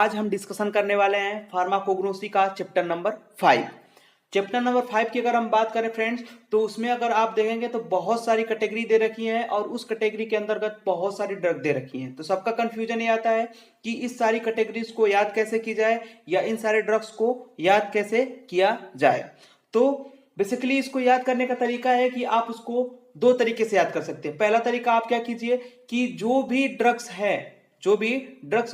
आज हम डिस्कशन करने वाले हैं फार्माकोग्नोसी का चैप्टर नंबर 5। चैप्टर नंबर 5 की अगर हम बात करें फ्रेंड्स, तो उसमें अगर आप देखेंगे तो बहुत सारी कैटेगरी दे रखी हैं और उस कैटेगरी के अंतर्गत बहुत सारी ड्रग दे रखी हैं। तो सबका कंफ्यूजन ये आता है कि इस सारी कैटेगरीज को याद कैसे की जाए या इन सारे ड्रग्स को याद कैसे किया जाए। तो बेसिकली इसको याद करने का तरीका है कि आप उसको दो तरीके से याद कर सकते हैं। पहला तरीका आप क्या कीजिए कि जो भी ड्रग्स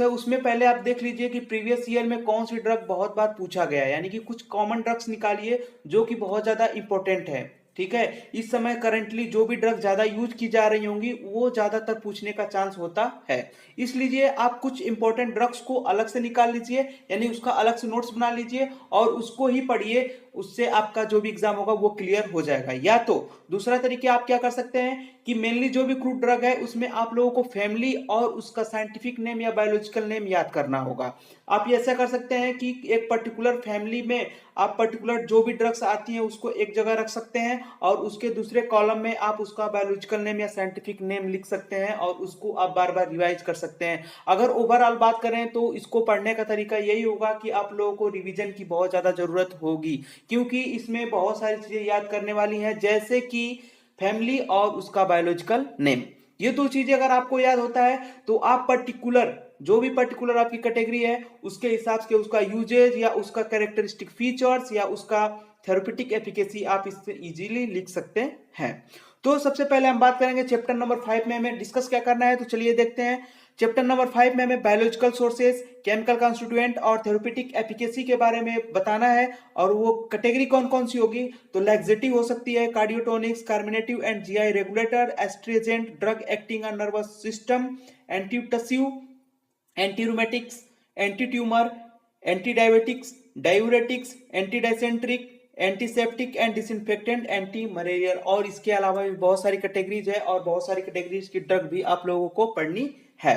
है उसमें पहले आप देख लीजिए कि प्रीवियस ईयर में कौन सी ड्रग बहुत बार पूछा गया है, यानी कि कुछ कॉमन ड्रग्स निकालिए जो कि बहुत ज्यादा इंपॉर्टेंट है। ठीक है, इस समय करंटली जो भी ड्रग ज्यादा यूज की जा रही होंगी वो ज्यादातर पूछने का चांस होता है। इसलिए आप कुछ इंपॉर्टेंट ड्रग्स को अलग से निकाल लीजिए, यानी उसका अलग से नोट्स बना लीजिए और उसको ही पढ़िए। उससे आपका जो भी एग्जाम होगा वो क्लियर हो जाएगा। या तो दूसरा तरीका आप क्या कर सकते हैं कि मेनली जो भी क्रूड ड्रग है उसमें आप लोगों को फैमिली और उसका साइंटिफिक नेम या बायोलॉजिकल नेम याद करना होगा। आप ये ऐसा कर सकते हैं कि एक पर्टिकुलर फैमिली में आप पर्टिकुलर जो भी ड्रग्स आती हैं उसको एक जगह रख सकते हैं और उसके दूसरे कॉलम में आप उसका बायोलॉजिकल नेम या साइंटिफिक नेम लिख सकते हैं और उसको आप बार बार रिवाइज कर सकते हैं। अगर ओवरऑल बात करें तो इसको पढ़ने का तरीका यही होगा कि आप लोगों को रिवीजन की बहुत ज्यादा जरूरत होगी, क्योंकि इसमें बहुत सारी चीजें याद करने वाली हैं, जैसे कि फैमिली और उसका बायोलॉजिकल नेम। ये दो चीजें अगर आपको याद होता है तो आप पर्टिकुलर आपकी कैटेगरी है उसके हिसाब से उसका यूजेज या उसका कैरेक्टरिस्टिक फीचर्स या उसका थेरेप्यूटिक एफिकेसी आप इससे इजीली लिख सकते हैं। तो सबसे पहले हम बात करेंगे चैप्टर नंबर 5 में हमें डिस्कस क्या करना है, तो चलिए देखते हैं। चैप्टर नंबर 5 में हमें बायोलॉजिकल सोर्सेज, केमिकल कॉन्स्टिट्यूएंट और थेरेप्यूटिक एफिकेसी के बारे में बताना है। और वो कैटेगरी कौन कौन सी होगी, तो लैक्सेटिव हो सकती है, cardiotonics, carminative and GI regulator, astringent, drug acting on nervous system, antitussive, antirheumatics, anti tumour, anti diabetics, diuretics, anti dysenteric, antiseptic and disinfectant, anti malarial. और इसके अलावा भी बहुत सारी कैटेगरीज है और बहुत सारी कैटेगरीज की ड्रग भी आप लोगों को पढ़नी है।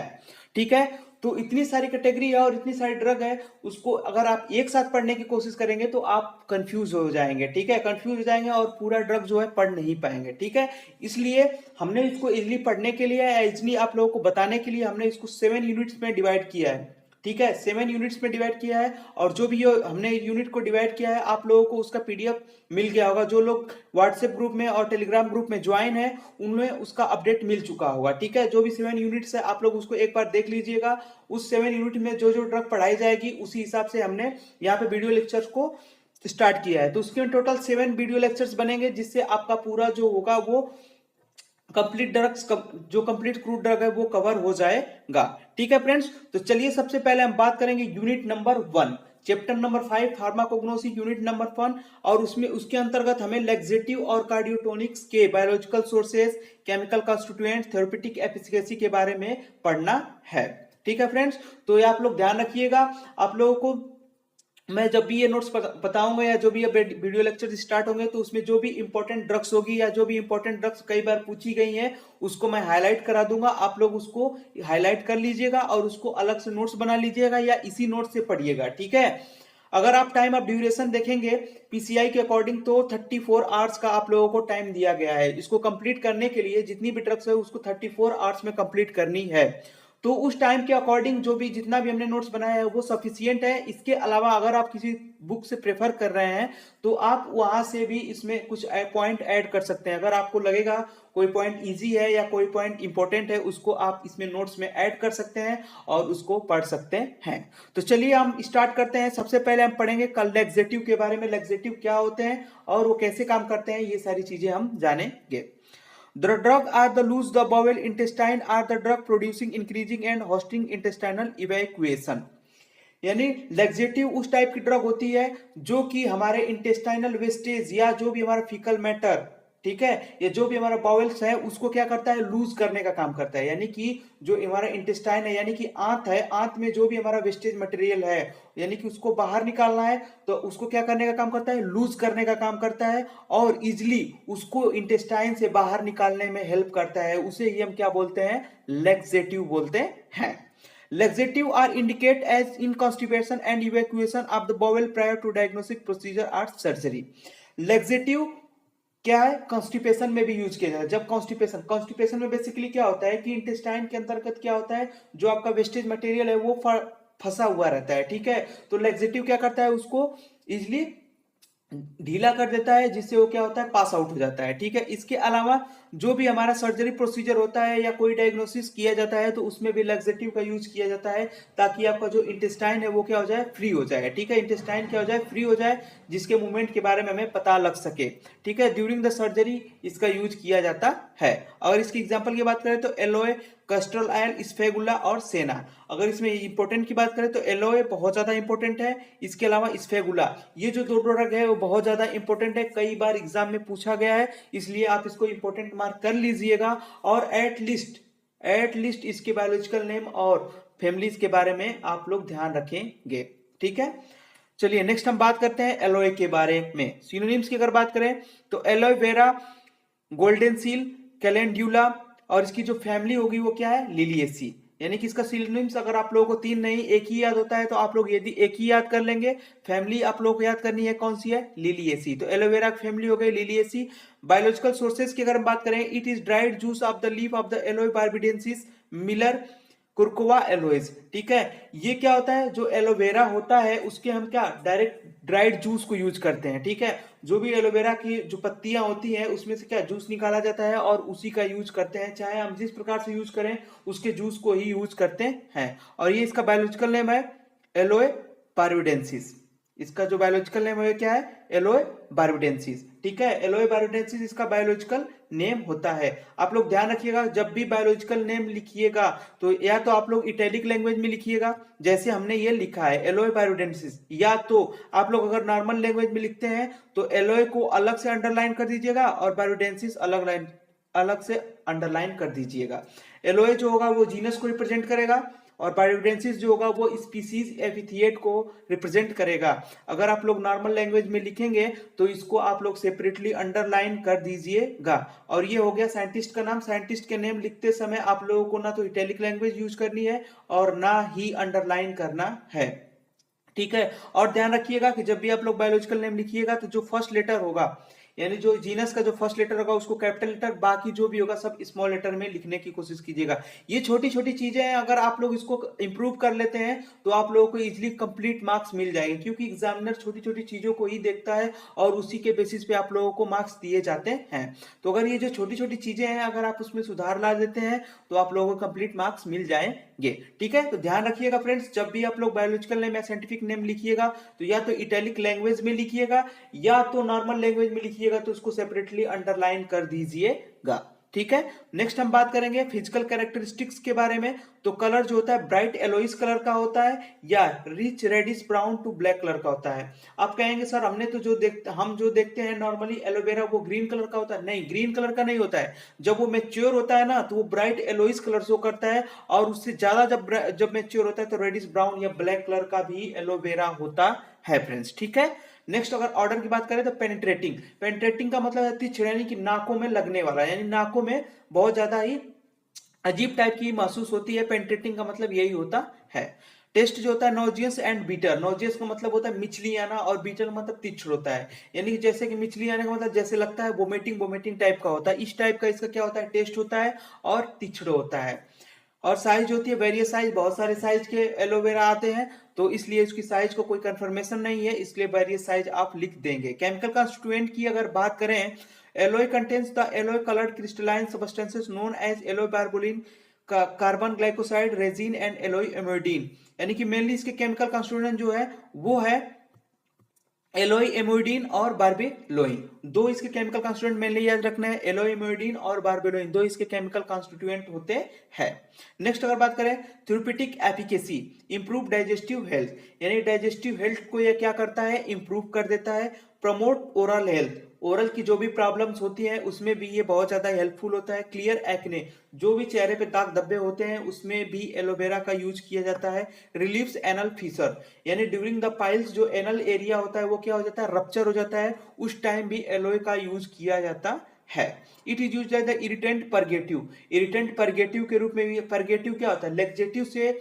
ठीक है, तो इतनी सारी कैटेगरी है और इतनी सारी ड्रग है, उसको अगर आप एक साथ पढ़ने की कोशिश करेंगे तो आप कंफ्यूज हो जाएंगे। ठीक है, कंफ्यूज हो जाएंगे और पूरा ड्रग जो है पढ़ नहीं पाएंगे। ठीक है, इसलिए हमने इसको इजिली पढ़ने के लिए, इजिली आप लोगों को बताने के लिए हमने इसको 7 यूनिट्स में डिवाइड किया है। ठीक है, 7 यूनिट्स में डिवाइड किया है और जो भी हमने यूनिट को डिवाइड किया है आप लोगों को उसका पीडीएफ मिल गया होगा। जो लोग व्हाट्सएप ग्रुप में और टेलीग्राम ग्रुप में ज्वाइन है उनमें उसका अपडेट मिल चुका होगा। ठीक है, जो भी 7 यूनिट्स है आप लोग उसको एक बार देख लीजिएगा। उस 7 यूनिट में जो जो ड्रग पढ़ाई जाएगी उसी हिसाब से हमने यहाँ पे वीडियो लेक्चर्स को स्टार्ट किया है। तो उसके टोटल 7 वीडियो लेक्चर्स बनेंगे, जिससे आपका पूरा जो होगा वो कंप्लीट ड्रग्स, जो कंप्लीट क्रूड ड्रग है वो कवर हो जाएगा। ठीक है फ्रेंड्स, तो चलिए सबसे पहले हम बात करेंगे unit number 1, chapter number 5 pharmacognosy, unit number 1। और उसमें उसके अंतर्गत हमें लैक्सेटिव और कार्डियोटोनिक्स के biological sources, chemical constituent, therapeutic efficacy के बारे में पढ़ना है। ठीक है फ्रेंड्स, तो ये आप लोग ध्यान रखिएगा। आप लोगों को मैं जब भी ये नोट्स बताऊंगा या जो भी वीडियो लेक्चर स्टार्ट होंगे तो उसमें जो भी इंपॉर्टेंट ड्रग्स होगी या जो भी इंपॉर्टेंट ड्रग्स कई बार पूछी गई हैं उसको मैं हाईलाइट करा दूंगा। आप लोग उसको हाईलाइट कर लीजिएगा और उसको अलग से नोट्स बना लीजिएगा या इसी नोट से पढ़िएगा। ठीक है, अगर आप टाइम ऑफ ड्यूरेशन देखेंगे पीसीआई के अकॉर्डिंग तो 34 आवर्स का आप लोगों को टाइम दिया गया है। इसको कंप्लीट करने के लिए जितनी भी ड्रग्स है उसको 34 आवर्स में कंप्लीट करनी है। तो उस टाइम के अकॉर्डिंग जो भी जितना भी हमने नोट्स बनाया है वो सफिशियंट है। इसके अलावा अगर आप किसी बुक से प्रेफर कर रहे हैं तो आप वहां से भी इसमें कुछ पॉइंट ऐड कर सकते हैं। अगर आपको लगेगा कोई पॉइंट इजी है या कोई पॉइंट इंपॉर्टेंट है उसको आप इसमें नोट्स में ऐड कर सकते हैं और उसको पढ़ सकते हैं। तो चलिए हम स्टार्ट करते हैं। सबसे पहले हम पढ़ेंगे कल लैक्सेटिव के बारे में, लैक्सेटिव क्या होते हैं और वो कैसे काम करते हैं, ये सारी चीजें हम जानेंगे। The drug are the loose the bowel intestine are the drug producing increasing and hosting intestinal evacuation। यानी लैक्सेटिव उस टाइप की ड्रग होती है जो कि हमारे इंटेस्टाइनल वेस्टेज या जो भी हमारा फीकल मैटर, ठीक है, ये जो भी हमारा बाउल्स है उसको क्या करता है, लूज करने का काम करता है। यानी कि जो हमारा इंटेस्टाइन है यानी कि आंत है, आंत में जो भी हमारा वेस्टेज मटेरियल है यानी कि उसको बाहर निकालना है तो उसको क्या करने का काम करता है, लूज करने का काम करता है और इजिली उसको इंटेस्टाइन से बाहर निकालने में हेल्प करता है। उसे ही हम क्या बोलते हैं, लैक्सेटिव बोलते हैं। Laxative are indicate as in constipation and evacuation of the bowel prior to diagnostic procedure or surgery। Laxative क्या है, कॉन्स्टिपेशन में भी यूज किया जाता है। जब कॉन्स्टिपेशन में बेसिकली क्या होता है कि इंटेस्टाइन के अंतर्गत क्या होता है, जो आपका वेस्टेज मटेरियल है वो फंसा हुआ रहता है, ठीक है। तो लैक्सेटिव क्या करता है, उसको इजिली ढीला कर देता है, जिससे वो क्या होता है, पास आउट हो जाता है, ठीक है। इसके अलावा जो भी हमारा सर्जरी प्रोसीजर होता है या कोई डायग्नोसिस किया जाता है तो उसमें भी लैक्सेटिव का यूज किया जाता है, ताकि आपका जो इंटेस्टाइन है वो क्या हो जाए, फ्री हो जाए, ठीक है। इंटेस्टाइन क्या हो जाए, फ्री हो जाए, जिसके मूवमेंट के बारे में हमें पता लग सके, ठीक है। ड्यूरिंग द सर्जरी इसका यूज किया जाता है। अगर इसकी एग्जाम्पल की बात करें तो एलोए, कैस्टर ऑयल, स्फेगुला और सेना। अगर इसमें इंपॉर्टेंट की बात करें तो एलोए बहुत ज्यादा इंपॉर्टेंट है, इसके अलावा स्फेगुला, ये जो दो ड्रग है वो बहुत ज्यादा इंपॉर्टेंट है, कई बार एग्जाम में पूछा गया है, इसलिए आप इसको इंपॉर्टेंट मार्क कर लीजिएगा। और एट लिस्ट इसके बायोलॉजिकल नेम और फैमिलीज के बारे में आप लोग ध्यान रखेंगे, ठीक है। चलिए नेक्स्ट हम बात करते हैं एलोए के बारे में। सिनोनिम्स की अगर बात करें तो एलोए वेरा, गोल्डन सील, कैलेंड्यूला, और इसकी जो फैमिली होगी वो क्या है, लिलिएसी। यानी कि इसका सिनोनिम्स अगर आप लोगों को तीन नहीं एक ही याद होता है तो आप लोग यदि एक ही याद कर लेंगे। फैमिली आप लोगों को याद करनी है, कौन सी है, लिलिएसी। तो एलोवेरा की फैमिली हो गई लिलिएसी। बायोलॉजिकल सोर्सेज की अगर हम बात करें, it is dried juice of the leaf of the Aloe barbadensis, Miller, Curacao aloes, ठीक है। ये क्या होता है, जो एलोवेरा होता है उसके हम क्या डायरेक्ट ड्राइड जूस को यूज करते हैं, ठीक है। जो भी एलोवेरा की जो पत्तियां होती हैं उसमें से क्या जूस निकाला जाता है और उसी का यूज करते हैं, चाहे हम जिस प्रकार से यूज करें उसके जूस को ही यूज करते हैं। और ये इसका बायोलॉजिकल नेम है एलोए बार्बाडेंसिस। इसका जो बायोलॉजिकल नेम है क्या है, एलोए बार्बाडेंसिस, ठीक है। एलोए बार्बाडेंसिस इसका बायोलॉजिकल नेम होता है। आप लोग ध्यान रखिएगा, जब भी बायोलॉजिकल नेम लिखिएगा तो या तो आप लोग इटैलिक लैंग्वेज में लिखिएगा जैसे हमने ये लिखा है एलोए बार्बाडेंसिस, या तो आप लोग अगर नॉर्मल लैंग्वेज में लिखते हैं तो एलोए को अलग से अंडरलाइन कर दीजिएगा और बार्बाडेंसिस अलग से अंडरलाइन कर दीजिएगा। एलोए जो होगा वो जीनस को रिप्रेजेंट करेगा और बार्बाडेंसिस जो होगा वो स्पीसीज एपिथिएट को रिप्रेजेंट करेगा। अगर आप लोग नॉर्मल लैंग्वेज में लिखेंगे तो इसको आप लोग सेपरेटली अंडरलाइन कर दीजिएगा। और ये हो गया साइंटिस्ट का नाम। साइंटिस्ट के नेम लिखते समय आप लोगों को ना तो इटैलिक लैंग्वेज यूज करनी है और ना ही अंडरलाइन करना है, ठीक है। और ध्यान रखिएगा कि जब भी आप लोग बायोलॉजिकल नेम लिखिएगा तो जो फर्स्ट लेटर होगा, यानी जो जीनस का जो फर्स्ट लेटर होगा उसको कैपिटल लेटर, बाकी जो भी होगा सब स्मॉल लेटर में लिखने की कोशिश कीजिएगा। ये छोटी छोटी चीजें हैं, अगर आप लोग इसको इंप्रूव कर लेते हैं तो आप लोगों को इजीली कंप्लीट मार्क्स मिल जाएंगे, क्योंकि एग्जामिनर छोटी छोटी चीजों को ही देखता है और उसी के बेसिस पे आप लोगों को मार्क्स दिए जाते हैं। तो अगर ये जो छोटी छोटी चीजें हैं अगर आप उसमें सुधार ला देते हैं तो आप लोगों को कंप्लीट मार्क्स मिल जाएंगे, ठीक है। तो ध्यान रखिएगा फ्रेंड्स, जब भी आप लोग बायोलॉजिकल नेम या साइंटिफिक नेम लिखिएगा तो या तो इटैलिक लैंग्वेज में लिखिएगा या तो नॉर्मल लैंग्वेज में लिखिएगा, तो उसको सेपरेटली अंडरलाइन कर दीजिएगा, ठीक है। नेक्स्ट हम बात करेंगे फिजिकल कैरेक्टरिस्टिक्स के बारे में। तो कलर जो होता है ब्राइट येलोइश कलर का होता है या rich reddish brown to black colour का होता है। आप कहेंगे सर हमने तो हम जो देखते हैं नॉर्मली एलोवेरा वो ग्रीन कलर का होता है। नहीं, ग्रीन कलर का नहीं होता है। जब वो मैच्योर होता है ना तो वो ब्राइट येलोइश कलर शो करता है, और उससे ज्यादा जब मैच्योर होता है तो रेडिश ब्राउन या ब्लैक कलर का भी एलोवेरा होता है फ्रेंड्स, ठीक है। नेक्स्ट अगर ऑर्डर की बात करें तो पेनिट्रेटिंग का मतलब है तीक्ष्ण, यानी कि नाकों में लगने वाला, यानी नाकों में बहुत ज्यादा ही अजीब टाइप की महसूस होती है। पेनिट्रेटिंग का मतलब यही होता है। टेस्ट जो होता है नोजियस एंड बीटर। नोजियस का मतलब होता है मिचली आना और बीटर मतलब तीक्ष्ण होता है, यानी कि जैसे कि मिचली आने का मतलब जैसे लगता है वोमिटिंग टाइप का होता है, इस टाइप का इसका क्या होता है, टेस्ट होता है और तीक्ष्ण होता है। और साइज होती है वेरियस साइज, बहुत सारे साइज के एलोवेरा आते हैं तो इसलिए इसकी साइज को कोई कंफर्मेशन नहीं है, इसलिए वेरियस साइज आप लिख देंगे। केमिकल कंस्टिट्यूएंट की अगर बात करें, aloe contains the aloe coloured crystalline substances known as aloe barbaloin, carbon glycoside, resin and aloe emodin. यानी कि मेनली इसके केमिकल कंस्टिट्यूएंट जो है वो है एलोई एमोइडीन और बार्बेलोइन। दो इसके केमिकल कंस्टिट्यूएंट मेनली याद रखना है, एलोई एमोइडीन और बार्बेलोइन, दो इसके केमिकल कंस्टिट्यूएंट होते हैं। नेक्स्ट अगर बात करें therapeutic efficacy, improve digestive health, यानी डाइजेस्टिव हेल्थ को यह क्या करता है, इंप्रूव कर देता है। प्रमोट ओरल हेल्थ, ओरल की जो भी प्रॉब्लम्स होती है उसमें भी ये बहुत ज्यादा हेल्पफुल होता है। क्लियर एक्ने, जो भी चेहरे पे दाग धब्बे होते हैं उसमें भी एलोवेरा का यूज किया जाता है। रिलीव्स एनल फीसर, यानी ड्यूरिंग द पाइल्स जो एनल एरिया होता है वो क्या हो जाता है, रप्चर हो जाता है, उस टाइम भी एलोए का यूज किया जाता है। It is used as the irritant purgative, irritant purgative के रूप में भी। परगेटिव क्या होता है, लेक्जेटिव से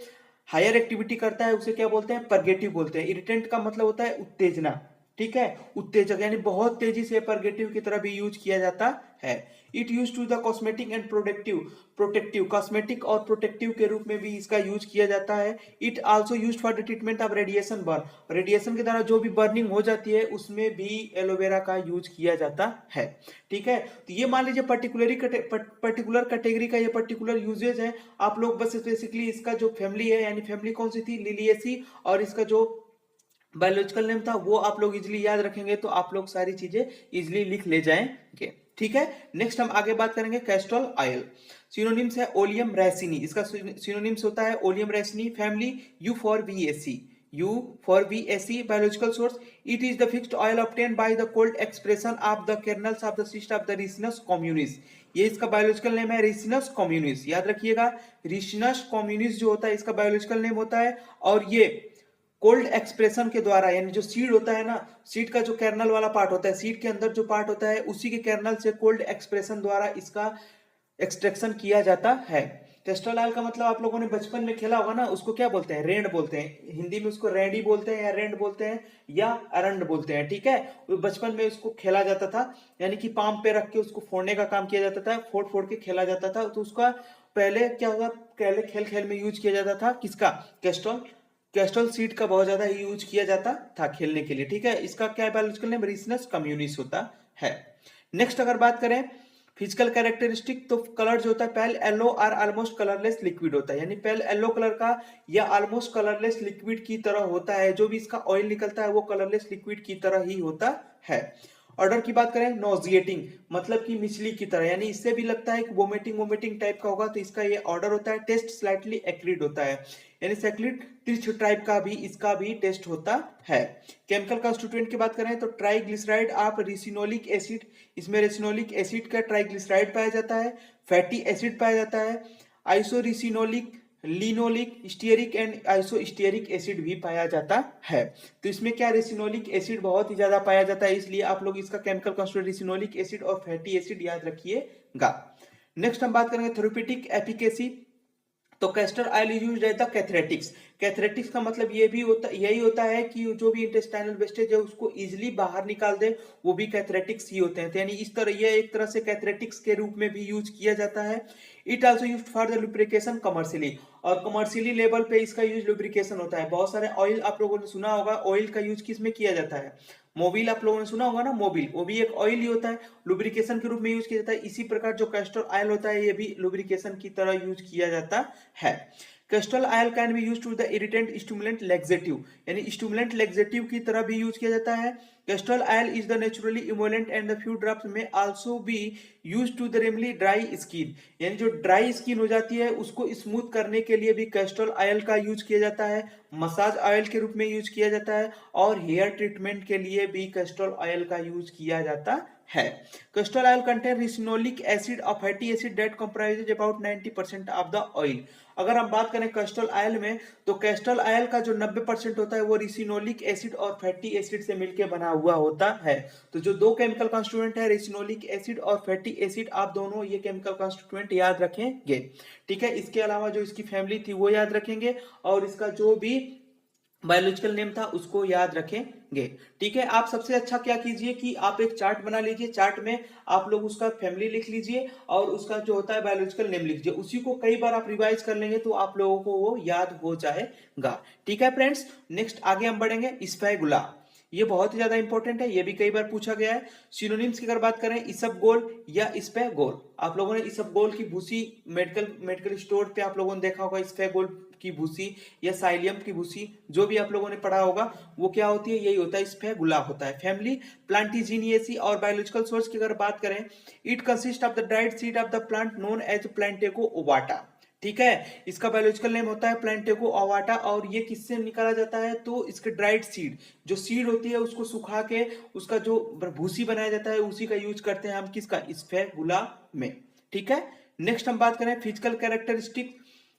हायर एक्टिविटी करता है उसे क्या बोलते हैं, परगेटिव बोलते हैं। इरिटेंट का मतलब होता है उत्तेजना, ठीक है, उत्तेजक यानी बहुत तेजी से परगेटिव की तरह भी यूज किया जाता है। It use to the cosmetic and protective cosmetic और प्रोटेक्टिव के रूप में भी इसका यूज किया जाता है। It also use for the treatment of radiation burn, radiation के द्वारा जो भी बर्निंग हो जाती है उसमें भी एलोवेरा का यूज किया जाता है। ठीक है, तो ये मान लीजिए पर्टिकुलर कैटेगरी का ये पर्टिकुलर यूजेज है। आप लोग बस बेसिकली इसका जो फैमिली है यानी फैमिली कौन सी थी, लिलिएसी, और इसका जो बायोलॉजिकल नेम था वो आप लोग इजिली याद रखेंगे तो आप लोग सारी चीजें इजिली लिख ले जाएंगे। ठीक है, नेक्स्ट हम आगे बात करेंगे कैस्ट्रॉल ऑयल। सिनोनिम्स है ओलियम रैसिनी, इसका सिनोनिम्स होता है oleum ricini. Family Euphorbiaceae VSC, biological source, it is the fixed oil obtained by the cold expression of the kernels of the cyst of the Ricinus communis। ये इसका biological name है Ricinus communis, याद रखिएगा। Ricinus communis जो होता है इसका biological name होता है, और ये कोल्ड एक्सप्रेशन के द्वारा यानी जो सीड होता है ना, सीड का जो कर्नल वाला पार्ट होता है, सीड के अंदर जो पार्ट होता है उसी के कर्नल से कोल्ड एक्सप्रेशन द्वारा इसका एक्सट्रैक्शन किया जाता है। कैस्ट्रॉल ऑयल का मतलब आप लोगों ने बचपन में खेला होगा ना, उसको क्या बोलते हैं, रेंड बोलते हैं। हिंदी में उसको रेंडी बोलते हैं या रेंड बोलते हैं या अरंड बोलते हैं। ठीक है, बचपन में उसको खेला जाता था, यानी कि पाम पे रख के उसको फोड़ने का काम किया जाता था, फोड़ फोड़ के खेला जाता था। तो उसका पहले क्या हुआ, पहले खेल खेल में यूज किया जाता था किसका, कैस्ट्रॉल सीड का बहुत ज्यादा ही यूज किया जाता था खेलने के लिए। ठीक है, इसका क्या बायोलॉजिकल नेम रिसिनस कम्युनिस होता है। नेक्स्ट अगर बात करें फिजिकल कैरेक्टरिस्टिक, तो कलर जो होता है पेल येलो और ऑलमोस्ट कलरलेस लिक्विड होता है, यानी पेल येलो कलर का या ऑलमोस्ट कलरलेस लिक्विड की तरह होता है। जो भी इसका ऑयल निकलता है वो कलरलेस लिक्विड की तरह ही होता है। ऑर्डर की बात करें नोजिएटिंग, मतलब कि मिचली की तरह, यानी इससे भी लगता है कि वोमिटिंग टाइप का होगा, तो इसका ये ऑर्डर होता है। टेस्ट स्लाइटली एक्रिड होता है, यानी सैक्रिड तिरछ टाइप का भी इसका भी टेस्ट होता है। केमिकल कंस्टिट्यूएंट की बात करें तो ट्राइग्लिसराइड ऑफ रिसिनोलिक एसिड, इसमें रेसिनोलिक एसिड का ट्राइग्लिसराइड पाया जाता है। फैटी एसिड पाया जाता है। आइसोरिसिनोलिक, लिनोलिक, स्टीयरिक एंड आइसोस्टीयरिक एसिड भी पाया जाता है। तो इसमें क्या रेसिनोलिक एसिड बहुत ही ज्यादा पाया जाता है, इसलिए आप लोग इसका केमिकल कंस्टिट्यूएंट रेसिनोलिक एसिड और फैटी एसिड याद रखिएगा। नेक्स्ट हम बात करेंगे थेरेप्यूटिक एफिकेसी, तो castor oil use as the cathartics. Cathartics का मतलब ये भी होता, यही होता है कि जो भी इंटेस्टाइनल वेस्टेज है उसको इजिली बाहर निकाल दे, वो भी कैथरेटिक्स ही होते हैं। तो यानी इस तरह ये एक तरह से कैथरेटिक्स के रूप में भी यूज किया जाता है। It also used for the lubrication commercially, और कमर्शियली लेवल पे इसका यूज लुब्रिकेशन होता है। बहुत सारे ऑयल आप लोगों ने सुना होगा, ऑयल का यूज किस में किया जाता है, मोबिल आप लोगों ने सुना होगा ना, मोबिल, वो भी एक ऑयल ही होता है, लुब्रिकेशन के रूप में यूज किया जाता है। इसी प्रकार जो कैस्टर ऑयल होता है ये भी लुब्रिकेशन की तरह यूज किया जाता है। Castor oil can be use to the irritant stimulant laxative, यानी स्टिमुलेंट लेक्सेटिव की तरह भी यूज किया जाता है। Castor oil is the naturally emollient and the few drops में also be use to the remedy dry skin, यानी जो ड्राई स्किन हो जाती है उसको स्मूथ करने के लिए भी कैस्टर ऑयल का यूज किया जाता है। मसाज ऑयल के रूप में यूज किया जाता है, और हेयर ट्रीटमेंट के लिए भी कैस्टर ऑयल का यूज किया जाता है। Castor oil contain ricinoleic acid और fatty acid that comprises about 90% of the oil. अगर हम बात करें कैस्टर ऑयल में, तो कैस्टर ऑयल का जो 90% होता है वो रिसिनोलिक एसिड और फैटी एसिड से मिलकर बना हुआ होता है। तो जो दो केमिकल कॉन्स्टिट्यूएंट है रिसिनोलिक एसिड और फैटी एसिड, आप दोनों ये केमिकल कॉन्स्टिट्यूएंट याद रखेंगे। ठीक है, इसके अलावा जो इसकी फैमिली थी वो याद रखेंगे, और इसका जो भी बायोलॉजिकल नेम था उसको याद रखेंगे। ठीक है, आप सबसे अच्छा क्या कीजिए कि आप एक चार्ट बना लीजिए, चार्ट में आप लोग उसका फैमिली लिख लीजिए और उसका जो होता है बायोलॉजिकल नेम लिख लीजिए। उसी को कई बार आप रिवाइज कर लेंगे तो आप लोगों को वो याद हो जाएगा। ठीक है फ्रेंड्स, नेक्स्ट आगे हम बढ़ेंगे स्पैगुला। ये बहुत ही ज्यादा इंपॉर्टेंट है, ये भी कई बार पूछा गया है। सिनोनिम्स की अगर बात करें इसबगोल या स्पैगोल, आप लोगों ने इसबगोल की भूसी मेडिकल स्टोर पे आप लोगों ने देखा होगा, स्पैगोल की भूसी या साइलियम की भूसी, जो भी आप लोगों ने पढ़ा होगा वो क्या होती है, यही होता है, स्पैगुला होता है। फैमिली प्लांटिजिनियेसी, और बायोलॉजिकल सोर्स की अगर बात करें, it consist of the dried seed of the plant known as plantago ovata. ठीक है, इसका बायोलॉजिकल नेम होता है प्लांटेको ओवाटा, और ये किससे निकाला जाता है, तो इसके ड्राइड सीड, जो सीड होती है उसको सुखा के उसका जो भूसी बनाया जाता है उसी का यूज करते हैं हम किसका, स्पैगुला में। ठीक है, नेक्स्ट हम बात करें फिजिकल कैरेक्टरिस्टिक,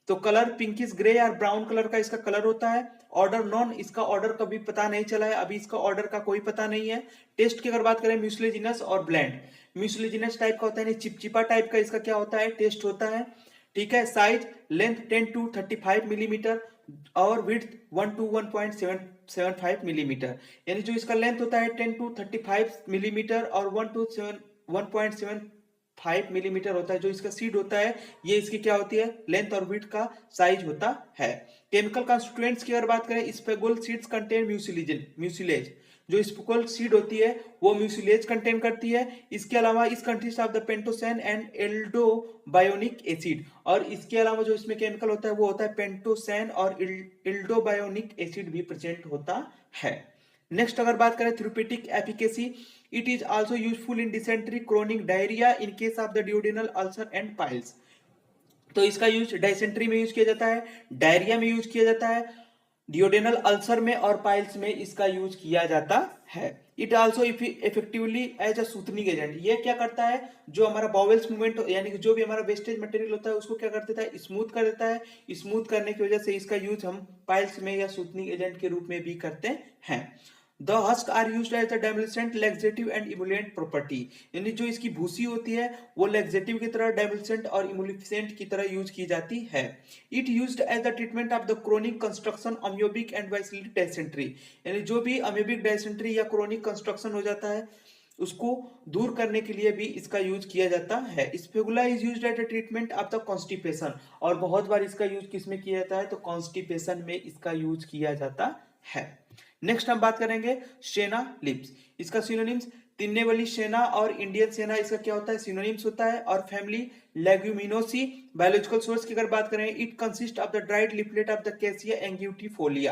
तो कलर पिंकिश ग्रे या ब्राउन कलर का इसका कलर होता है। ऑर्डर नॉन, इसका ऑर्डर कभी पता नहीं चला है, अभी इसका ऑर्डर का कोई पता नहीं है। टेस्ट की अगर बात करें म्यूसिलेजिनस और ब्लैंड, म्यूसिलेजिनस टाइप का होता है, चिपचिपा टाइप का इसका क्या होता है, टेस्ट होता है। ठीक है, साइज लेंथ 10 to 35 मिलीमीटर, और विड्थ 1 to 1.75 मिलीमीटर, यानी जो इसका लेंथ होता है 10 to 35 मिलीमीटर और 1 to 1.75 मिलीमीटर होता है। जो इसका सीड होता है ये इसकी क्या होती है, लेंथ और विड्थ का साइज होता है। केमिकल कॉन्स्टिट्यूएंट्स की अगर बात करें, स्पेगुल सीड्स कंटेन म्यूसिलेज, जो स्पेगुल सीड होती है वो म्यूसिलेज कंटेन करती है। इसके अलावा इस consist of the pentosan and aldobionic acid, और इसके अलावा जो इसमें केमिकल होता है वो होता है पेंटोसैन और एल्डोबायोनिक एसिड भी प्रेजेंट होता है। नेक्स्ट अगर बात करें therapeutic efficacy, it is also useful in dysentery, chronic diarrhoea, in case of the duodenal ulcer and piles. तो इसका यूज डाइसेंट्री में यूज किया जाता है, डायरिया में यूज किया जाता है, डिओडेनल अल्सर में और पाइल्स में इसका यूज किया जाता है। It also effectively as a soothing agent, ये क्या करता है, जो हमारा बाउल्स मूवमेंट यानी कि जो भी हमारा वेस्टेज मटेरियल होता है उसको क्या कर देता है, स्मूथ कर देता है। स्मूथ करने की वजह से इसका यूज हम पाइल्स में या सूथनिंग एजेंट के रूप में भी करते हैं। The husk are used as the demulcent, laxative and emollient property, यानी जो इसकी भूसी होती है वो लैक्सेटिव की तरह, डेमल्सेंट और इमोलिफिसेंट की तरह यूज की जाती है। It used as the treatment of the chronic construction amoebic and bacillated dysentery, यानी जो भी अम्योबिक डायसेंट्री या क्रोनिक कंस्ट्रक्शन हो जाता है उसको दूर करने के लिए भी इसका यूज किया जाता है। Ispaghula is used as a treatment of the constipation, और बहुत बार इसका यूज किसमें किया जाता है, तो कॉन्स्टिपेशन में इसका यूज किया जाता है। नेक्स्ट हम बात करेंगे शेना लिप्स, इसका सिनोनिम्स तिन्नेवली शेना और इंडियन शेना, इसका क्या होता है, सिनोनिम्स होता है। और फैमिली लेग्यूमिनोसी। बायोलॉजिकल सोर्स की अगर बात करें, it consist of the dried leaflet of the cassia angustifolia,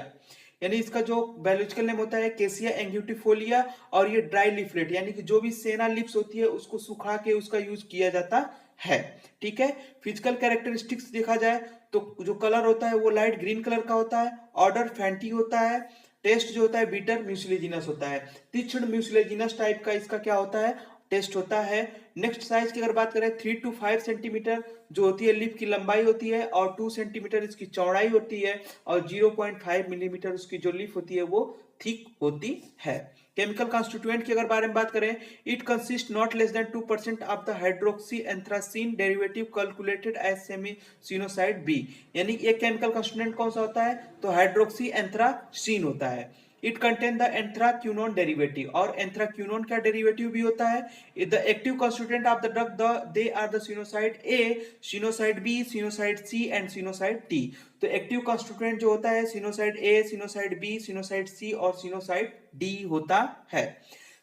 यानी इसका जो बायोलॉजिकल नेम होता है कैसिया एंग्यूटिफोलिया, और ये ड्राई लिफलेट यानी कि जो भी सेना लिप्स होती है उसको सुखा के उसका यूज किया जाता है। ठीक है, फिजिकल कैरेक्टरिस्टिक्स देखा जाए तो जो कलर होता है वो लाइट ग्रीन कलर का होता है, ऑर्डर फैंटी होता है, टेस्ट जो होता है बीटर म्यूसिलेजिनस होता है, तीक्ष्ण म्यूसिलेजिनस टाइप का इसका क्या होता है, टेस्ट होता है। नेक्स्ट साइज की अगर बात करें 3 to 5 सेंटीमीटर जो होती है लिप की लंबाई होती है, और 2 सेंटीमीटर इसकी चौड़ाई होती है, और 0.5 मिलीमीटर उसकी जो लिप होती है वो थिक होती है। केमिकल कॉन्स्टिट्यूएंट की अगर बारे में बात करें, it consist not less than 2% of the hydroxy anthracene derivative calculated as semi sennoside B, यानी एक केमिकल कॉन्स्टिट्यूएंट कौन सा होता है, तो हाइड्रोक्सी एंथ्रासीन होता है। It contain the anthraquinone derivative, और एंथ्राक्यूनोन का डेरिवेटिव भी होता है। The active constituent of the drug they are the sennoside A, sennoside B, sennoside C and sennoside T. तो एक्टिव कॉन्स्टिट्यूएंट जो होता है सिनोसाइड ए, सिनोसाइड बी, सिनोसाइड सी और सिनोसाइड डी होता है।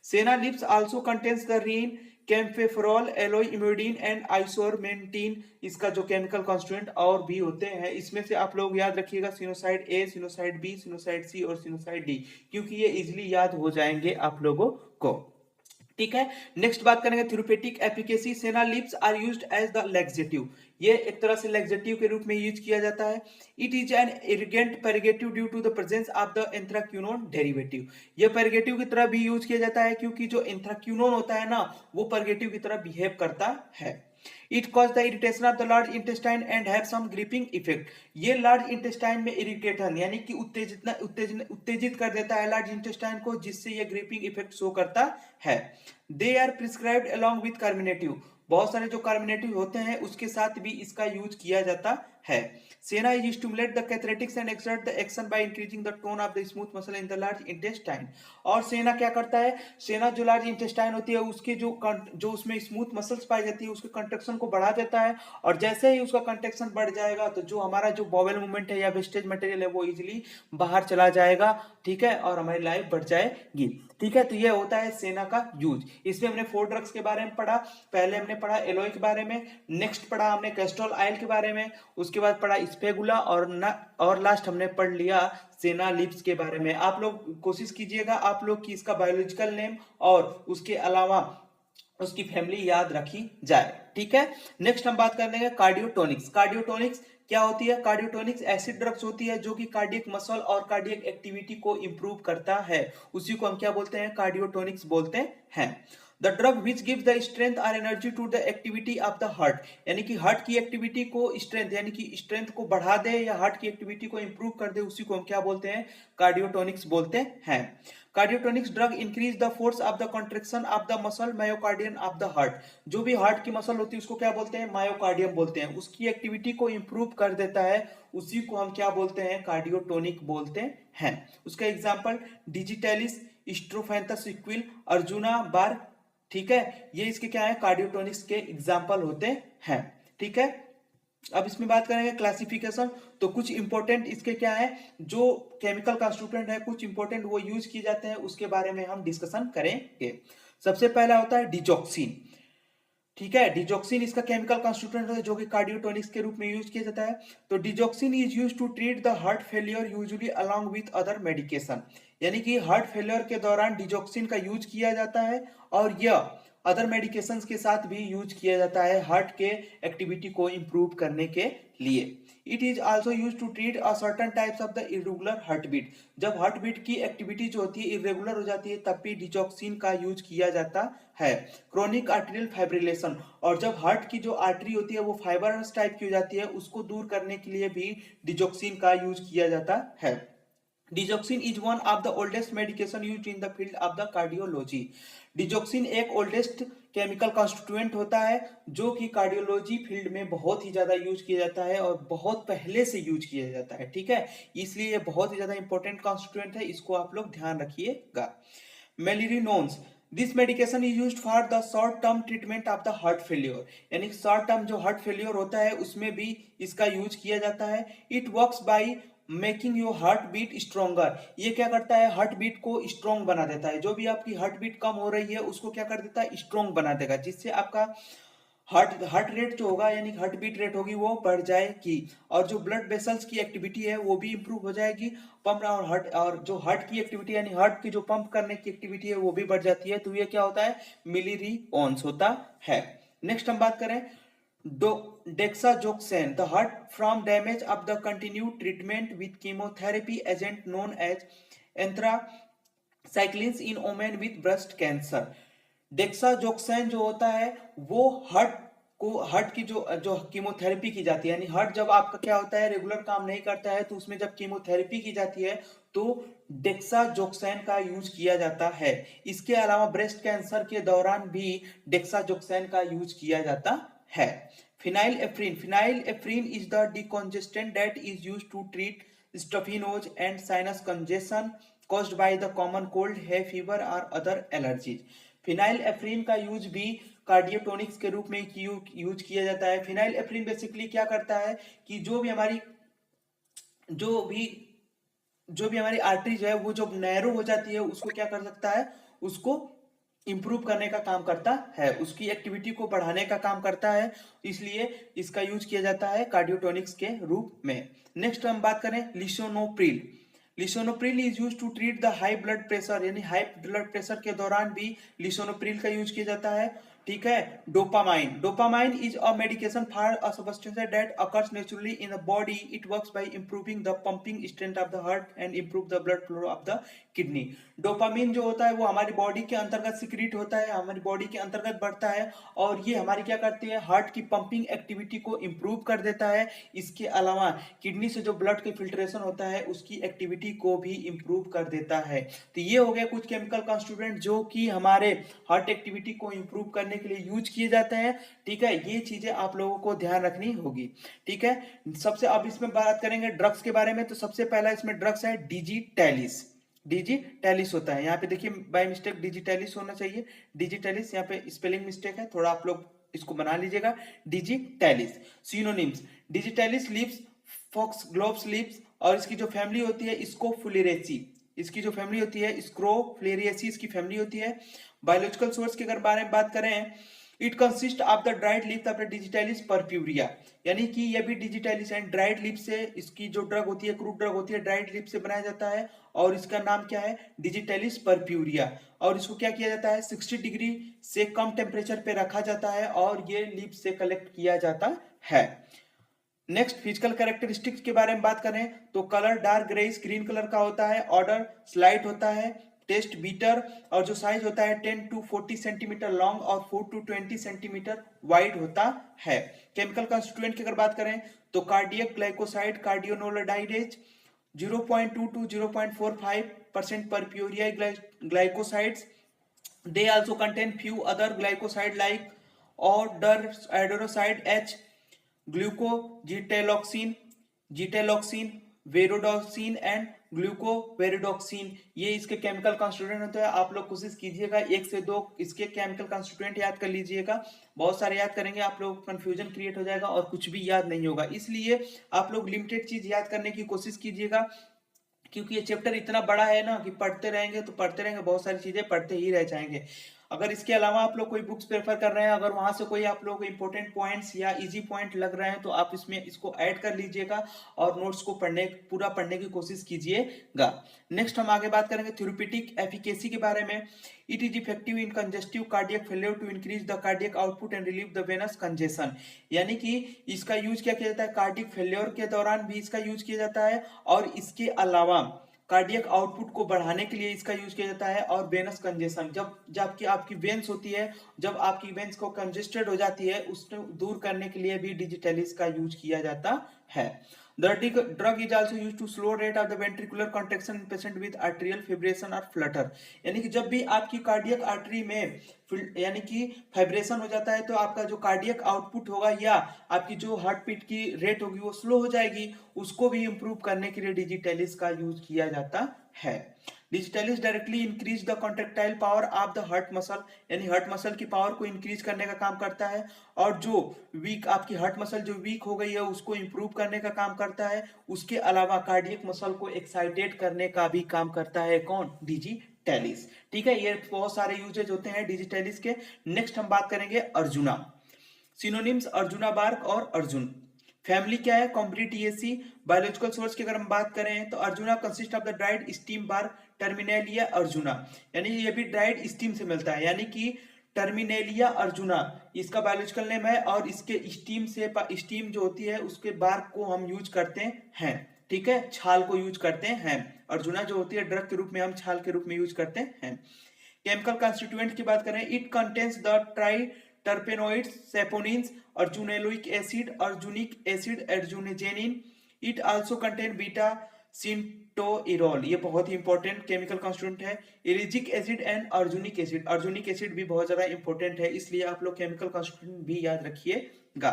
Senna leaves also contains the rhein, kaempferol, aloe emodin and isorhamnetin, इसका जो chemical constituent और भी होते हैं। इसमें से आप लोग याद रखिएगा सिनोसाइड ए, सिनोसाइड बी, सिनोसाइड सी और सिनोसाइड डी, क्योंकि ये इजीली याद हो जाएंगे आप लोगों को। ठीक है, नेक्स्ट बात करेंगे therapeutic efficacy. Senna leaves are used as the laxative, ये एक तरह से लैक्सेटिव के रूप में यूज किया जाता है। It is an irritant purgative due to the presence of the anthraquinone derivative, ये पेरिगेटिव की तरह भी यूज किया जाता है क्योंकि जो एंथ्राक्यूनोन होता है ना वो पेरिगेटिव की तरह बिहेव करता है। It cause the irritation of the large intestine and have some griping effect, ये लार्ज इंटेस्टाइन में इरिटेशन यानी कि उत्तेजित कर देता है लार्ज इंटेस्टाइन को, जिससे ये ग्रिपिंग इफेक्ट शो करता है। They are prescribed along with carminative, बहुत सारे जो कार्मिनेटिव होते हैं उसके साथ भी इसका यूज किया जाता है। Senna is stimulate the cathartics and exert the action by increasing the tone of the smooth muscle in the large intestine, और सेना क्या करता है, सेना जो लार्ज इंटेस्टाइन होती है उसके जो उसमें स्मूथ मसल्स पाई जाती है उसके कंट्रक्शन को बढ़ा देता है, और जैसे ही उसका कंट्रक्शन बढ़ जाएगा तो जो हमारा जो बॉवेल मूवमेंट है या वेस्टेज मटेरियल है वो इजिली बाहर चला जाएगा। ठीक है, और हमारी लाइफ बढ़ जाएगी। ठीक है, तो ये होता है सेना का यूज। इसमें हमने 4 ड्रग्स के बारे में पढ़ा, पहले हमने पढ़ा एलोई के बारे में, नेक्स्ट पढ़ा हमने कैस्ट्रोल ऑयल के बारे में, उसके बाद पढ़ा स्पेगुला, और लास्ट हमने पढ़ लिया सेना लिप्स के बारे में। आप लोग कोशिश कीजिएगा आप लोग की इसका बायोलॉजिकल नेम और उसके अलावा उसकी फैमिली याद रखी जाए। ठीक है, नेक्स्ट हम बात करेंगे कार्डियोटोनिक्स। कार्डियोटोनिक्स क्या होती है, कार्डियोटोनिक्स एसिड ड्रग्स होती है जो कि कार्डियक मसल और कार्डियक एक्टिविटी को इंप्रूव करता है, उसी को हम क्या बोलते हैं, कार्डियोटोनिक्स बोलते हैं। The drug which give the strength और energy to the activity of the heart, यानी कि हार्ट की एक्टिविटी को स्ट्रेंथ यानी कि स्ट्रेंथ को बढ़ा दे या हार्ट की एक्टिविटी को इंप्रूव कर दे, उसी को हम क्या बोलते हैं, कार्डियोटोनिक्स बोलते हैं। Cardiotonics drug increase the force of the contraction of the muscle myocardium of the heart, जो भी हार्ट की मसल होती है उसको क्या बोलते हैं, मायोकार्डियम बोलते हैं, उसकी एक्टिविटी को इंप्रूव कर देता है, उसी को हम क्या बोलते हैं, कार्डियोटोनिक बोलते हैं। उसका example digitalis, strophanthus equal, arjuna बार, ठीक है, ये इसके क्या है, कार्डियोटोनिक्स के एग्जांपल होते हैं। ठीक है, अब इसमें बात करेंगे क्लासिफिकेशन, तो कुछ इंपॉर्टेंट इसके क्या है, जो केमिकल कॉन्स्टिट्यूएंट है कुछ इंपॉर्टेंट वो यूज किए जाते हैं, उसके बारे में हम डिस्कशन करेंगे। सबसे पहला होता है डिजॉक्सिन। ठीक है, डिजॉक्सिन इसका केमिकल कॉन्स्टिट्यूएंट है जो कि कार्डियोटोनिक्स के रूप में यूज किया जाता है। तो digoxin is used to treat the heart failure usually along with other medication, यानी कि हार्ट फेलियर के दौरान डिजॉक्सिन का यूज किया जाता है और यह अदर मेडिकेशंस के साथ भी यूज किया जाता है हार्ट के एक्टिविटी को इंप्रूव करने के लिए। It is also use to treat a certain types of the irregular heart beat, जब हार्ट बीट की एक्टिविटी जो होती है इरेगुलर हो जाती है तब भी डिजॉक्सिन का यूज किया जाता है। क्रोनिक आर्टेरियल फाइब्रिलेशन, और जब हार्ट की जो आर्टरी होती है वो फाइबरस टाइप की हो जाती है उसको दूर करने के लिए भी डिजॉक्सिन का यूज किया जाता है। Digoxin is one of the oldest medication used in the field of the cardiology. Digoxin एक ओल्डेस्ट केमिकल कॉन्स्टिट्यूएंट होता है जो कि कार्डियोलॉजी फील्ड में बहुत ही ज्यादा यूज किया जाता है और बहुत पहले से यूज किया जाता है। ठीक है, इसलिए ये बहुत ही ज्यादा इंपॉर्टेंट कॉन्स्टिट्यूएंट है, इसको आप लोग ध्यान रखिएगा। Milrinones, this medication is used for the short term treatment of the heart failure, यानी शॉर्ट टर्म जो हार्ट फेलियर होता है उसमें भी इसका यूज किया जाता है। It works by making your heart beat stronger, ये क्या करता है, हार्ट बीट को स्ट्रोंग बना देता है, जो भी आपकी हार्ट बीट कम हो रही है उसको क्या कर देता है, स्ट्रोंग बना देगा, जिससे आपका हार्ट हार्ट रेट जो होगा यानी हार्ट बीट रेट होगी वो बढ़ जाएगी, और जो ब्लड वेसल्स की एक्टिविटी है वो भी इंप्रूव हो जाएगी, पंप और जो हार्ट की एक्टिविटी यानी हार्ट की जो पंप करने की एक्टिविटी है वो भी बढ़ जाती है। तो ये क्या होता है, मिलीरिओन्स होता है। नेक्स्ट हम बात करें dexrazoxane, the heart from damage of the continue treatment with chemotherapy agent known as anthracyclines in women with breast cancer. Dexrazoxane जो होता है वो हार्ट की जो जो कीमोथेरेपी की जाती है, यानी हार्ट जब आपका क्या होता है रेगुलर काम नहीं करता है तो उसमें जब कीमोथेरेपी की जाती है तो डेक्साजोक्सेन का यूज किया जाता है। इसके अलावा ब्रेस्ट कैंसर के दौरान भी डेक्साजोक्सेन का यूज किया जाता है। Phenylephrine is the decongestant that is used to treat stuffy nose and sinus congestion caused by the common cold, hay fever or other allergies। Phenylephrine का यूज भी कार्डियोटोनिक्स के रूप में यूज किया जाता है। फिनाइल एफ्रीन बेसिकली क्या करता है कि जो भी जो भी हमारी आर्टरीज है वो जब नैरो हो जाती है उसको क्या कर सकता है, उसको इंप्रूव करने का काम करता है, उसकी एक्टिविटी को बढ़ाने का काम करता है, इसलिए इसका यूज किया जाता है कार्डियोटोनिक्स के रूप में। नेक्स्ट हम बात करें lisinopril. Lisinopril is use to treat the high blood pressure, यानी हाई ब्लड प्रेशर के दौरान भी लिसोनोप्रिल का यूज किया जाता है। ठीक है, dopamine is a medication for a substance that occurs naturally in the body. It works bye improving the pumping strength of the heart and improve the blood flow of the kidney. Dopamine जो होता है वो हमारी body के अंतर्गत secrete होता है, हमारी बॉडी के अंतर्गत बढ़ता है और ये हमारी क्या करती है, हार्ट की पंपिंग एक्टिविटी को इंप्रूव कर देता है। इसके अलावा किडनी से जो ब्लड के फिल्ट्रेशन होता है उसकी एक्टिविटी को भी इंप्रूव कर देता है। तो ये हो गया कुछ केमिकल कॉन्स्टिट्यूएंट जो कि हमारे हार्ट एक्टिविटी को इंप्रूव करने के लिए यूज किए जाते हैं। ठीक है, ये चीजें आप लोगों को ध्यान रखनी होगी। ठीक है, सबसे अब इसमें बात करेंगे ड्रग्स के बारे में। तो सबसे पहला इसमें ड्रग्स है डिजिटैलिस होता है, यहाँ पे देखिए बाय मिस्टेक डिजिटैलिस होना चाहिए, डिजिटैलिस यहाँ पे स्पेलिंग मिस्टेक है, थोड़ा आप लोग इसको बना लीजिएगा। Digitalis synonyms, digitalis leaves, foxgloves leaves, और इसकी जो फैमिली होती है स्कोफ्लुरेसी, इसकी जो फैमिली होती है स्क्रोफ्लेरिएसी इसकी फैमिली होती है। बायोलॉजिकल सोर्स के अगर बारे में बात करें, it consist of the dried leaf of digitalis purpurea, यानी कि ये भी डिजिटैलिस एंड ड्राइड लीफ से इसकी जो ड्रग होती है क्रूड ड्रग होती है ड्राइड लीफ से बनाया जाता है और इसका नाम क्या है, डिजिटैलिस परप्यूरिया। और इसको क्या किया जाता है, 60 डिग्री से कम टेम्परेचर पे रखा जाता है और ये लीफ से कलेक्ट किया जाता है। नेक्स्ट फिजिकल कैरेक्टरिस्टिक्स के बारे में बात करें तो colour dark greyish green colour का होता है, ऑर्डर स्लाइट होता है, टेस्ट बीटर, और जो साइज होता है 10 टू 40 सेंटीमीटर लॉन्ग और 4 टू 20 सेंटीमीटर वाइड होता है। केमिकल कंस्टिट्यूएंट की अगर बात करें तो cardiac glycoside कार्डियोनोलोडाइडेज 0.2 to 0.45% per purine glycosides. They also contain few other glycoside like adenoside H, glucogitaloxine, gitaloxine, verodoxin and glucoverodoxin, ये इसके केमिकल कॉन्स्टिट्यूएंट होते हैं। आप लोग कोशिश कीजिएगा 1 से 2 इसके केमिकल कॉन्स्टिट्यूएंट याद कर लीजिएगा। बहुत सारे याद करेंगे आप लोग कंफ्यूजन क्रिएट हो जाएगा और कुछ भी याद नहीं होगा, इसलिए आप लोग लिमिटेड चीज याद करने की कोशिश कीजिएगा, क्योंकि ये चैप्टर इतना बड़ा है ना कि पढ़ते रहेंगे तो पढ़ते रहेंगे, बहुत सारी चीजें पढ़ते ही रह जाएंगे। अगर इसके अलावा आप लोग कोई बुक्स प्रेफर कर रहे हैं, अगर वहां से कोई आप लोग इंपॉर्टेंट पॉइंट्स या इजी पॉइंट लग रहे हैं तो आप इसमें इसको ऐड कर लीजिएगा और नोट्स को पूरा पढ़ने की कोशिश कीजिएगा। नेक्स्ट हम आगे बात करेंगे थ्योरेटिक एफिकेसी के बारे में। It is effective in congestive cardiac failure to increase the cardiac output and relieve the venous congestion, यानी कि इसका यूज क्या किया जाता है, कार्डियक फेलियर के दौरान भी इसका यूज किया जाता है, और इसके अलावा कार्डियक आउटपुट को बढ़ाने के लिए इसका यूज किया जाता है, और वेनस कंजेशन, जब आपकी वेन्स होती है, जब आपकी वेन्स को कंजेस्टेड हो जाती है, उसको दूर करने के लिए भी डिजिटलिस का यूज किया जाता है। The drug is also used to slow rate of the ventricular contraction in patient with atrial fibrillation or flutter, यानी कि जब भी आपकी कार्डियक आर्टरी में यानी कि फाइब्रेशन हो जाता है तो आपका जो कार्डियक आउटपुट होगा या आपकी जो हार्ट बीट की रेट होगी वो स्लो हो जाएगी, उसको भी इंप्रूव करने के लिए डिजिटलिस का यूज किया जाता है। Digitalis directly increase the contractile power of the heart muscle, यानी हार्ट मसल की पावर को इंक्रीज करने का काम करता है, और जो वीक आपकी हार्ट मसल जो वीक हो गई है उसको इंप्रूव करने का काम करता है। उसके अलावा कार्डियक मसल को एक्साइटेड करने का भी काम करता है कौन, डिजिटलिस। ठीक है, ये बहुत सारे यूजेज होते हैं डिजिटलिस के। नेक्स्ट हम बात करेंगे अर्जुना। सिनोनिम्स अर्जुना बार्क और अर्जुन। फैमिली क्या है, कॉम्ब्रिटिएसी। बायोलॉजिकल सोर्स की अगर हम बात करें तो arjuna consist of the dried stem bark Terminalia arjuna, यानी ये भी ड्राइड स्टीम से मिलता है, यानी कि टर्मिनेलिया अर्जुना इसका बायोलॉजिकल नेम है, और इसके स्टीम जो होती है उसके बार्क को हम यूज करते हैं। ठीक है, छाल को यूज करते हैं। अर्जुना जो होती है ड्रग के रूप में हम छाल के रूप में यूज करते हैं। केमिकल कॉन्स्टिट्यूएंट की बात करें, it contains the try terpenoids, saponins, arginolic acid, arjunic acid, arginogenic. It also contain beta syntoerol, ये बहुत ही इंपॉर्टेंट केमिकल कॉन्स्टिट्यूएंट है। इलिजिक एसिड एंड अर्जुनिक एसिड, अर्जुनिक एसिड भी बहुत ज्यादा इंपॉर्टेंट है, इसलिए आप लोग केमिकल कॉन्स्टिट्यूएंट भी याद रखिएगा।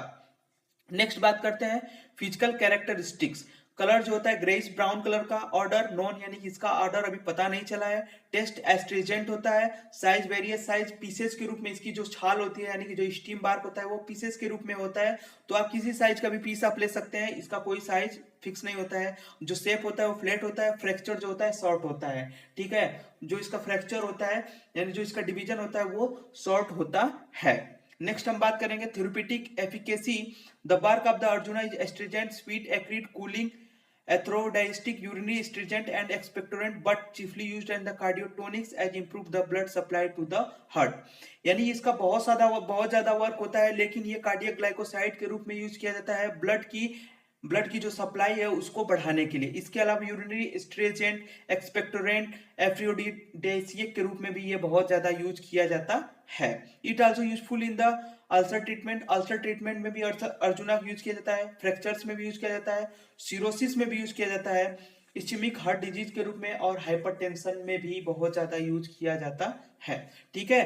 नेक्स्ट बात करते हैं फिजिकल कैरेक्टरिस्टिक्स। कलर जो होता है ग्रेइश ब्राउन कलर का। ऑर्डर नॉन, यानी कि इसका ऑर्डर अभी पता नहीं चला है। टेस्ट एस्ट्रीजेंट होता है। साइज वेरियस साइज पीसेस के रूप में, इसकी जो छाल होती है यानी कि जो स्टीम बार्क होता है वो पीसेस के रूप में होता है, तो आप किसी साइज का भी पीस आप ले सकते हैं, इसका कोई साइज फिक्स नहीं होता है। जो शेप होता है वो फ्लैट होता है, फ्रैक्चर जो होता है शॉर्ट होता है। ठीक है, जो इसका फ्रैक्चर होता है यानी जो इसका डिवीजन होता है वो शॉर्ट होता है। नेक्स्ट हम बात करेंगे theoretic efficacy. The bark of the arjuna is astringent, sweet, acrid, cooling, athrodistic, urinary astringent and expectorant, but chiefly used in the cardiotonics as improve the blood supply to the heart, यानी इसका बहुत ज्यादा work होता है, लेकिन ये cardiac glycoside के रूप में यूज किया जाता है ब्लड की जो सप्लाई है उसको बढ़ाने के लिए। इसके अलावा यूरिनरी एस्ट्रीजेंट, एक्सपेक्टोरेंट, एफ्रोडिडेसिक के रूप में भी ये बहुत ज्यादा यूज किया जाता है। It also useful in the ulcer treatment, ulcer treatment में भी अर्जुना यूज किया जाता है। फ्रैक्चर्स में भी यूज किया जाता है, सिरोसिस में भी यूज किया जाता है, इस्चेमिक हार्ट डिजीज के रूप में, और हाइपरटेंशन में भी बहुत ज्यादा यूज किया जाता है। ठीक है,